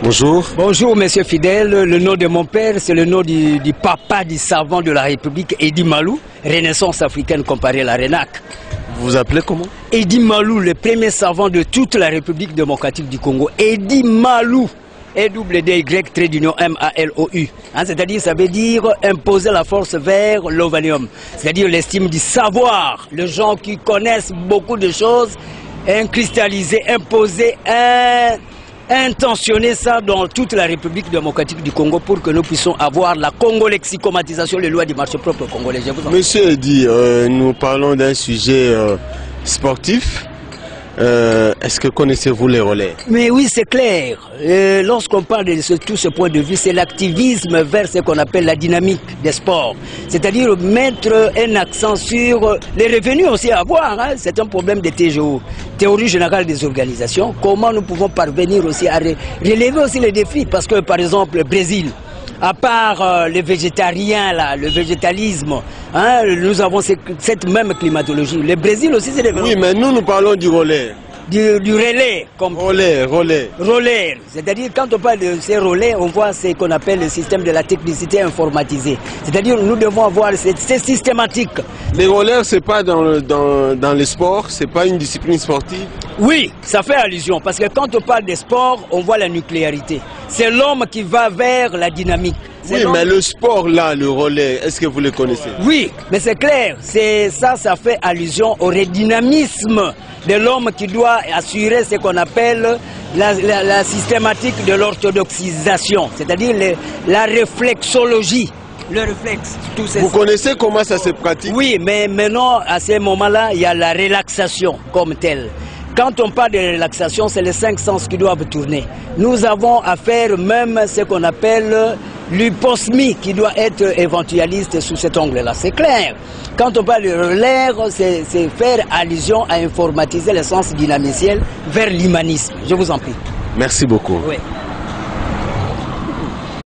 Bonjour. Bonjour, monsieur Fidèle. Le nom de mon père, c'est le nom du papa du savant de la République, Edi Malou, Renaissance africaine comparée à la RENAC. Vous vous appelez comment? Edi Malou, le premier savant de toute la République démocratique du Congo. Edi Malou. E-double-D-Y-M-A-L-O-U. C'est-à-dire, ça veut dire imposer la force vers l'ovanium. C'est-à-dire l'estime du savoir. Les gens qui connaissent beaucoup de choses, cristalliser, imposer, intentionner ça dans toute la République démocratique du Congo pour que nous puissions avoir la congo-lexicomatisation, les lois du marché propre congolais. Monsieur Edi, nous parlons d'un sujet sportif. Est-ce que connaissez-vous les relais? Mais oui, c'est clair. Lorsqu'on parle de tout ce point de vue, c'est l'activisme vers ce qu'on appelle la dynamique des sports. C'est-à-dire mettre un accent sur les revenus aussi à avoir. C'est un problème de TGO, théorie générale des organisations. Comment nous pouvons parvenir aussi à relever aussi les défis? Parce que par exemple, le Brésil, à part les végétariens, là, le végétalisme, nous avons cette même climatologie. Le Brésil aussi, c'est des... Oui, mais nous parlons du relais. Du relais. Comme relais. Relais. C'est-à-dire, quand on parle de ces relais, on voit ce qu'on appelle le système de la technicité informatisée. C'est-à-dire, nous devons avoir c'est systématique. Les relais, c'est pas dans le sport, c'est pas une discipline sportive? Oui, ça fait allusion, parce que quand on parle des sports, on voit la nucléarité. C'est l'homme qui va vers la dynamique. Oui, mais le sport là, le relais, est-ce que vous le connaissez? Oui, mais c'est clair, ça fait allusion au redynamisme de l'homme qui doit assurer ce qu'on appelle la systématique de l'orthodoxisation, c'est-à-dire la réflexologie. Le réflexe, tout ça. Vous connaissez comment ça se pratique? Oui, mais maintenant, à ce moment-là, il y a la relaxation comme telle. Quand on parle de relaxation, c'est les 5 sens qui doivent tourner. Nous avons à faire même ce qu'on appelle l'hyposmie qui doit être éventualiste sous cet angle-là. C'est clair. Quand on parle de relais, c'est faire allusion à informatiser le sens dynamiciel vers l'humanisme. Je vous en prie. Merci beaucoup. Oui.